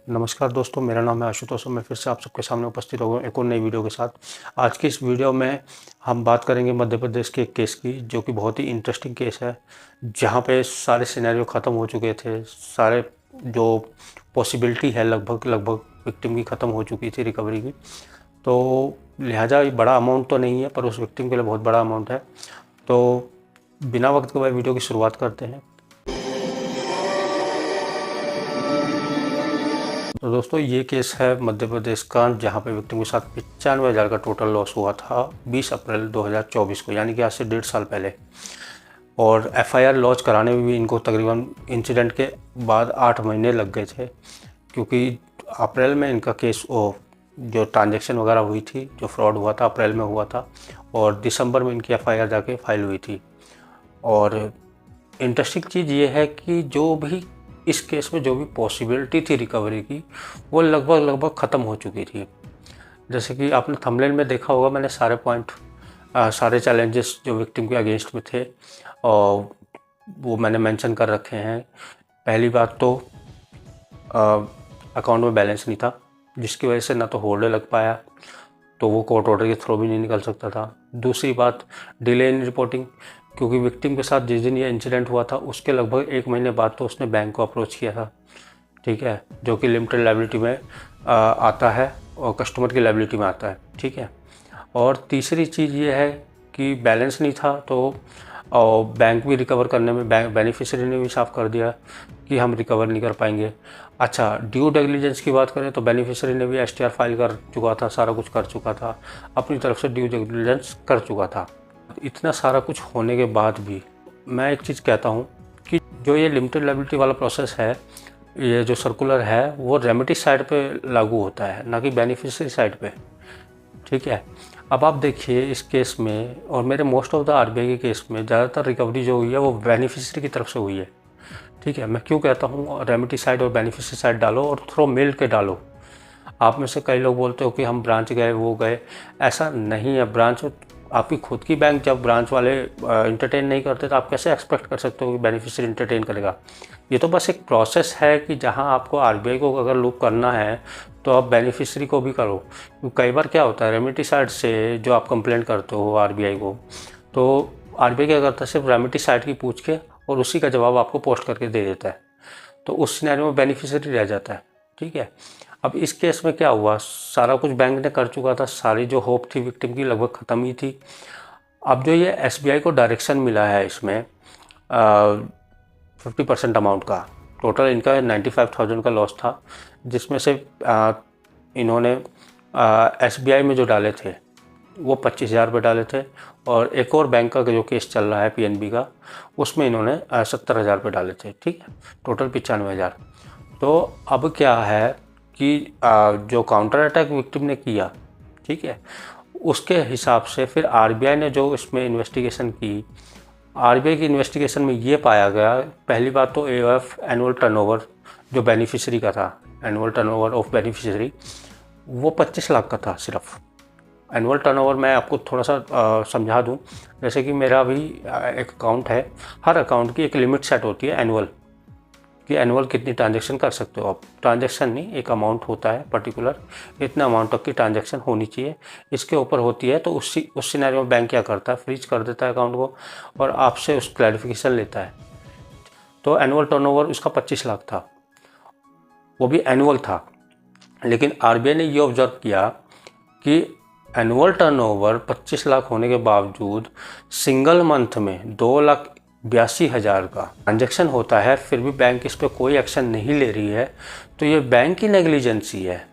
नमस्कार दोस्तों, मेरा नाम है आशुतोष। मैं फिर से आप सबके सामने उपस्थित हो गया एक और नई वीडियो के साथ। आज की इस वीडियो में हम बात करेंगे मध्य प्रदेश के एक केस की, जो कि बहुत ही इंटरेस्टिंग केस है, जहां पे सारे सिनेरियो ख़त्म हो चुके थे। सारे जो पॉसिबिलिटी है लगभग लगभग विक्टिम की ख़त्म हो चुकी थी रिकवरी की। तो लिहाजा ये बड़ा अमाउंट तो नहीं है, पर उस विक्टिम के लिए बहुत बड़ा अमाउंट है। तो बिना वक्त के बाद वीडियो की शुरुआत करते हैं। तो दोस्तों, ये केस है मध्य प्रदेश का, जहाँ पे विक्टिम के साथ 95,000 का टोटल लॉस हुआ था 20 अप्रैल 2024 को, यानी कि आज से 1.5 साल पहले। और एफआईआर लॉन्च कराने में भी इनको तकरीबन इंसिडेंट के बाद 8 महीने लग गए थे, क्योंकि अप्रैल में इनका केस जो ट्रांजैक्शन वगैरह हुई थी, जो फ्रॉड हुआ था, अप्रैल में हुआ था, और दिसंबर में इनकी एफआईआर जाके फाइल हुई थी। और इंटरेस्टिंग चीज़ ये है कि जो भी इस केस में जो भी पॉसिबिलिटी थी रिकवरी की, वो लगभग ख़त्म हो चुकी थी। जैसे कि आपने थंबनेल में देखा होगा, मैंने सारे पॉइंट, सारे चैलेंजेस जो विक्टिम के अगेंस्ट में थे, और वो मैंने मेंशन कर रखे हैं। पहली बात तो अकाउंट में बैलेंस नहीं था, जिसकी वजह से ना तो होल्डर लग पाया, तो वो कोर्ट ऑर्डर के थ्रू भी नहीं निकल सकता था। दूसरी बात, डिले इन रिपोर्टिंग, क्योंकि विक्टिम के साथ जिस दिन ये इंसिडेंट हुआ था उसके लगभग 1 महीने बाद तो उसने बैंक को अप्रोच किया था, ठीक है, जो कि लिमिटेड लायबिलिटी में आता है और कस्टमर की लायबिलिटी में आता है, ठीक है। और तीसरी चीज़ ये है कि बैलेंस नहीं था, तो और बैंक भी रिकवर करने में बेनिफिशियरी ने भी साफ कर दिया कि हम रिकवर नहीं कर पाएंगे। अच्छा, ड्यू डिलिजेंस की बात करें तो बेनिफिशियरी ने भी एसटीआर फाइल कर चुका था, सारा कुछ कर चुका था, अपनी तरफ से ड्यू डिलिजेंस कर चुका था। इतना सारा कुछ होने के बाद भी मैं एक चीज़ कहता हूँ कि जो ये लिमिटेड लायबिलिटी वाला प्रोसेस है, ये जो सर्कुलर है, वो रेमिडी साइड पे लागू होता है, ना कि बेनिफिशियरी साइड पे, ठीक है। अब आप देखिए इस केस में, और मेरे मोस्ट ऑफ द आरबीआई के केस में ज़्यादातर रिकवरी जो हुई है वो बेनिफिशियरी की तरफ से हुई है, ठीक है। मैं क्यों कहता हूँ रेमिडी साइड और बेनिफिशियरी साइड डालो और थ्रो मिल के डालो। आप में से कई लोग बोलते हो कि हम ब्रांच गए, वो गए, ऐसा नहीं है। ब्रांच आपकी खुद की बैंक, जब ब्रांच वाले इंटरटेन नहीं करते तो आप कैसे एक्सपेक्ट कर सकते हो कि बेनिफिशियरी इंटरटेन करेगा। ये तो बस एक प्रोसेस है कि जहां आपको आरबीआई को अगर लूप करना है तो आप बेनिफिशियरी को भी करो। कई बार क्या होता है, रेमिडी साइड से जो आप कंप्लेंट करते हो आरबीआई को, तो आरबीआई क्या करता है, सिर्फ रेमिडी साइड की पूछ के और उसी का जवाब आपको पोस्ट करके दे देता है, तो उस सिनेरियो में बेनिफिशियरी रह जाता है, ठीक है। अब इस केस में क्या हुआ, सारा कुछ बैंक ने कर चुका था, सारी जो होप थी विक्टिम की लगभग ख़त्म ही थी। अब जो ये एसबीआई को डायरेक्शन मिला है, इसमें 50% अमाउंट का, टोटल इनका 95,000 का लॉस था, जिसमें से इन्होंने एसबीआई में जो डाले थे वो 25,000 रुपये डाले थे, और एक और बैंक का जो केस चल रहा है पीएनबी का, उसमें इन्होंने 70,000 रुपये डाले थे, ठीक है, टोटल 95,000। तो अब क्या है कि जो काउंटर अटैक विक्टिम ने किया, ठीक है, उसके हिसाब से फिर आरबीआई ने जो इसमें इन्वेस्टिगेशन की, आरबीआई की इन्वेस्टिगेशन में ये पाया गया, पहली बात तो एओएफ एनुअल टर्नओवर जो बेनिफिशियरी का था, एनुअल टर्नओवर ऑफ बेनिफिशियरी, वो 25 लाख का था सिर्फ। एनुअल टर्नओवर मैं आपको थोड़ा सा समझा दूं, जैसे कि मेरा भी एक अकाउंट है, हर अकाउंट की एक लिमिट सेट होती है एनुअल, कि एनुअल कितनी ट्रांजैक्शन कर सकते हो आप। ट्रांजैक्शन नहीं, एक अमाउंट होता है पर्टिकुलर, इतना अमाउंट तक की ट्रांजैक्शन होनी चाहिए, इसके ऊपर होती है तो उस सिनेरियो में बैंक क्या करता है, फ्रीज कर देता है अकाउंट को और आपसे उस क्लैरिफिकेशन लेता है। तो एनुअल टर्नओवर उसका 25 लाख था, वो भी एनुअल था। लेकिन आरबीआई ने ये ऑब्जर्व किया कि एनुअल टर्नओवर 25 लाख होने के बावजूद सिंगल मंथ में 2,82,000 का ट्रांजैक्शन होता है, फिर भी बैंक इस पर कोई एक्शन नहीं ले रही है, तो ये बैंक की नेग्लिजेंसी है।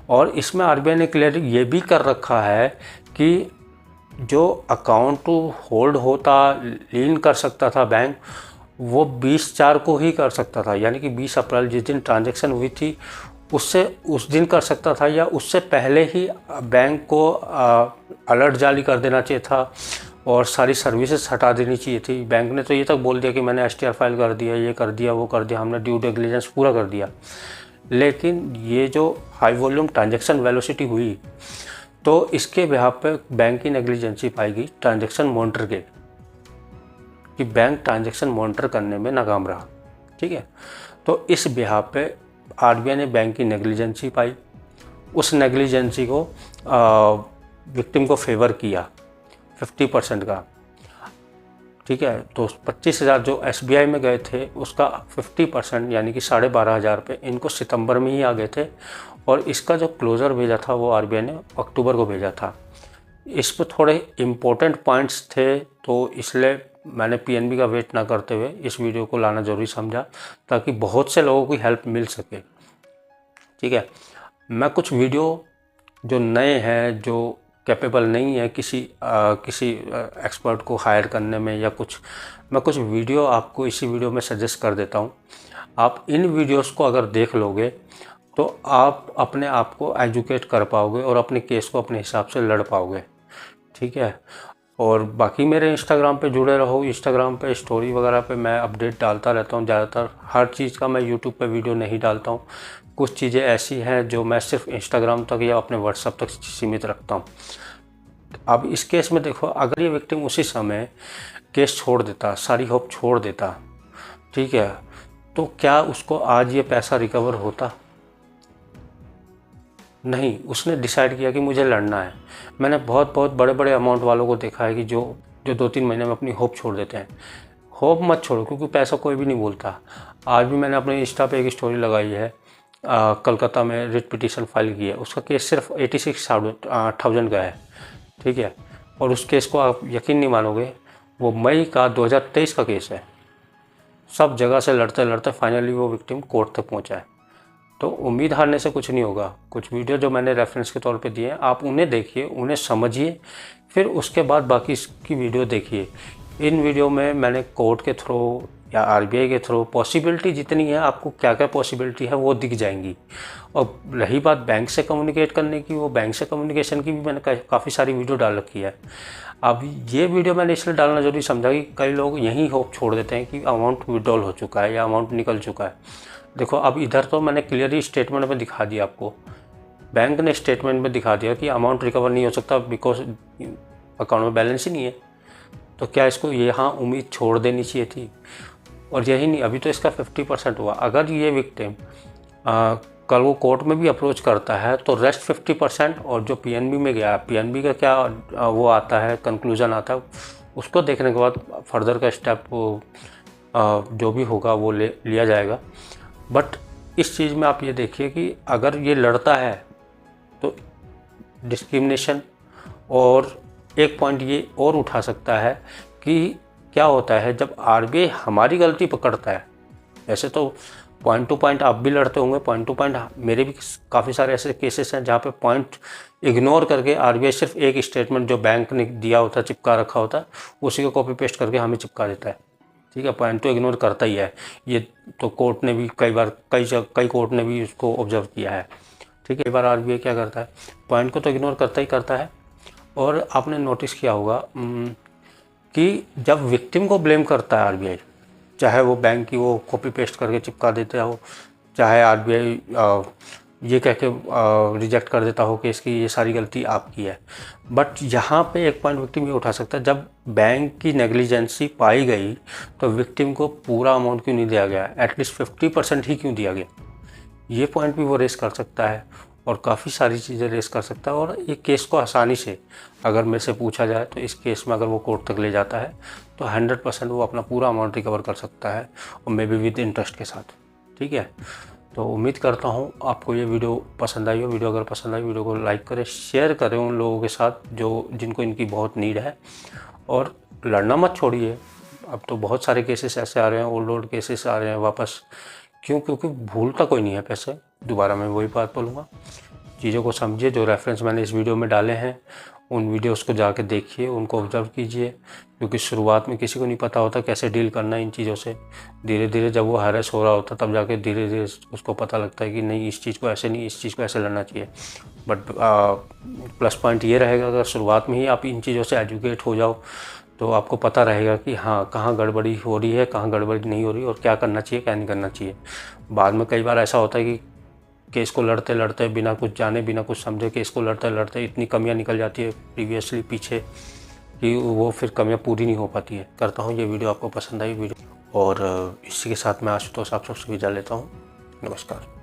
और इसमें आरबीआई ने क्लियर ये भी कर रखा है कि जो अकाउंट होल्ड होता, लीन कर सकता था बैंक, वो 20/4 को ही कर सकता था, यानी कि 20 अप्रैल जिस दिन ट्रांजैक्शन हुई थी उससे उस दिन कर सकता था, या उससे पहले ही बैंक को अलर्ट जारी कर देना चाहिए था और सारी सर्विसेज हटा देनी चाहिए थी। बैंक ने तो ये तक बोल दिया कि मैंने एसटीआर फाइल कर दिया, ये कर दिया, वो कर दिया, हमने ड्यू डिलिजेंस पूरा कर दिया। लेकिन ये जो हाई वॉल्यूम ट्रांजैक्शन वेलोसिटी हुई, तो इसके बिहाफ पे बैंक की नेग्लिजेंसी पाएगी ट्रांजैक्शन मॉनिटर के, कि बैंक ट्रांजैक्शन मॉनिटर करने में नाकाम रहा, ठीक है। तो इस बिहाफ पे आरबीआई ने बैंक की नेग्लिजेंसी पाई, उस नेग्लिजेंसी को विक्टिम को फेवर किया 50% का, ठीक है। तो 25,000 जो एसबीआई में गए थे उसका 50% यानी कि 12,500 रुपये इनको सितंबर में ही आ गए थे, और इसका जो क्लोज़र भेजा था वो आरबीआई ने अक्टूबर को भेजा था। इस पर थोड़े इम्पोर्टेंट पॉइंट्स थे, तो इसलिए मैंने पीएनबी का वेट ना करते हुए इस वीडियो को लाना ज़रूरी समझा, ताकि बहुत से लोगों की हेल्प मिल सके, ठीक है। मैं कुछ वीडियो जो नए हैं, जो कैपेबल नहीं है किसी एक्सपर्ट को हायर करने में या कुछ, मैं कुछ वीडियो आपको इसी वीडियो में सजेस्ट कर देता हूँ। आप इन वीडियोस को अगर देख लोगे तो आप अपने आप को एजुकेट कर पाओगे और अपने केस को अपने हिसाब से लड़ पाओगे, ठीक है। और बाकी मेरे इंस्टाग्राम पे जुड़े रहो। इंस्टाग्राम पे स्टोरी वगैरह पे मैं अपडेट डालता रहता हूँ। ज़्यादातर हर चीज़ का मैं यूट्यूब पे वीडियो नहीं डालता हूँ। कुछ चीज़ें ऐसी हैं जो मैं सिर्फ इंस्टाग्राम तक या अपने व्हाट्सएप तक सीमित रखता हूँ। अब इस केस में देखो, अगर ये विक्टिम उसी समय केस छोड़ देता, सारी होप छोड़ देता, ठीक है, तो क्या उसको आज ये पैसा रिकवर होता? नहीं, उसने डिसाइड किया कि मुझे लड़ना है। मैंने बहुत बड़े बड़े अमाउंट वालों को देखा है कि जो 2-3 महीने में अपनी होप छोड़ देते हैं। होप मत छोड़ो, क्योंकि पैसा कोई भी नहीं बोलता। आज भी मैंने अपने इंस्टा पे एक स्टोरी लगाई है, कलकत्ता में रिट पिटीशन फाइल की है, उसका केस सिर्फ 86,000 का है, ठीक है। और उस केस को आप यकीन नहीं मानोगे, वो मई का 2023 का केस है। सब जगह से लड़ते लड़ते फाइनली वो विक्टिम कोर्ट तक पहुंचा है। तो उम्मीद हारने से कुछ नहीं होगा। कुछ वीडियो जो मैंने रेफरेंस के तौर पे दिए हैं, आप उन्हें देखिए, उन्हें समझिए, फिर उसके बाद बाकी इसकी वीडियो देखिए। इन वीडियो में मैंने कोर्ट के थ्रू या आरबीआई के थ्रू पॉसिबिलिटी जितनी है, आपको क्या क्या पॉसिबिलिटी है वो दिख जाएंगी। और रही बात बैंक से कम्युनिकेट करने की, वो बैंक से कम्युनिकेशन की भी मैंने काफ़ी सारी वीडियो डाल रखी है। अब ये वीडियो मैंने इसलिए डालना जरूरी समझा कि कई लोग यहीं होप छोड़ देते हैं कि अमाउंट विड्रॉल हो चुका है या अमाउंट निकल चुका है। देखो, अब इधर तो मैंने क्लियरली स्टेटमेंट में दिखा दिया आपको, बैंक ने स्टेटमेंट में दिखा दिया कि अमाउंट रिकवर नहीं हो सकता बिकॉज अकाउंट में बैलेंस ही नहीं है। तो क्या इसको यहाँ उम्मीद छोड़ देनी चाहिए थी? और यही नहीं, अभी तो इसका 50% हुआ। अगर ये विक्टिम कल वो कोर्ट में भी अप्रोच करता है तो रेस्ट 50% और जो पीएनबी में गया, पीएनबी का क्या वो आता है, कंक्लूजन आता है, उसको देखने के बाद फर्दर का स्टेप जो भी होगा वो लिया जाएगा। बट इस चीज़ में आप ये देखिए कि अगर ये लड़ता है तो डिस्क्रिमिनेशन, और एक पॉइंट ये और उठा सकता है कि क्या होता है जब आरबीआई हमारी गलती पकड़ता है। ऐसे तो पॉइंट टू पॉइंट आप भी लड़ते होंगे, पॉइंट टू पॉइंट मेरे भी काफ़ी सारे ऐसे केसेस हैं जहाँ पे पॉइंट इग्नोर करके आरबीआई सिर्फ एक स्टेटमेंट जो बैंक ने दिया होता है, चिपका रखा होता है, उसी को कॉपी पेस्ट करके हमें चिपका देता है, ठीक है। पॉइंट तो इग्नोर करता ही है। ये तो कोर्ट ने भी कई कोर्ट ने भी उसको ऑब्जर्व किया है, ठीक है। कई बार आरबीआई क्या करता है, पॉइंट को तो इग्नोर करता ही करता है। और आपने नोटिस किया होगा कि जब विक्टिम को ब्लेम करता है आरबीआई, चाहे वो बैंक की वो कॉपी पेस्ट करके चिपका देता हो, चाहे आरबीआई ये कह के रिजेक्ट कर देता हो कि इसकी ये सारी गलती आपकी है, बट यहाँ पे एक पॉइंट विक्टिम ये उठा सकता है, जब बैंक की नेग्लिजेंसी पाई गई तो विक्टिम को पूरा अमाउंट क्यों नहीं दिया गया, एटलीस्ट 50% ही क्यों दिया गया। ये पॉइंट भी वो रेस कर सकता है और काफ़ी सारी चीज़ें रेस कर सकता है। और ये केस को आसानी से अगर मेरे से पूछा जाए तो इस केस में अगर वो कोर्ट तक ले जाता है तो 100% वो अपना पूरा अमाउंट रिकवर कर सकता है, और मे बी विद इंटरेस्ट के साथ, ठीक है। तो उम्मीद करता हूँ आपको ये वीडियो पसंद आई हो। वीडियो अगर पसंद आई, वीडियो को लाइक करें, शेयर करें उन लोगों के साथ जिनको इनकी बहुत नीड है, और लड़ना मत छोड़िए। अब तो बहुत सारे केसेस ऐसे आ रहे हैं, ओल्ड केसेस आ रहे हैं वापस, क्योंकि भूलता कोई नहीं है पैसे। दोबारा मैं वही बात बोलूँगा, चीज़ों को समझिए। जो रेफरेंस मैंने इस वीडियो में डाले हैं उन वीडियोस को जाके देखिए, उनको ऑब्जर्व कीजिए, क्योंकि शुरुआत में किसी को नहीं पता होता कैसे डील करना है इन चीज़ों से। धीरे धीरे जब वो हैरेस हो रहा होता तब जाके धीरे धीरे उसको पता लगता है कि नहीं, इस चीज़ को ऐसे नहीं, इस चीज़ को ऐसे लड़ना चाहिए। बट प्लस पॉइंट ये रहेगा, अगर शुरुआत में ही आप इन चीज़ों से एजुकेट हो जाओ तो आपको पता रहेगा कि हाँ, कहाँ गड़बड़ी हो रही है, कहाँ गड़बड़ी नहीं हो रही, और क्या करना चाहिए, क्या नहीं करना चाहिए। बाद में कई बार ऐसा होता है कि केस को लड़ते लड़ते बिना कुछ जाने, बिना कुछ समझे, केस को लड़ते लड़ते इतनी कमियां निकल जाती है प्रीवियसली पीछे कि वो फिर कमियां पूरी नहीं हो पाती है। करता हूँ ये वीडियो आपको पसंद आई वीडियो, और इसी के साथ मैं आशुतोष आप सबसे विदा लेता हूँ। नमस्कार।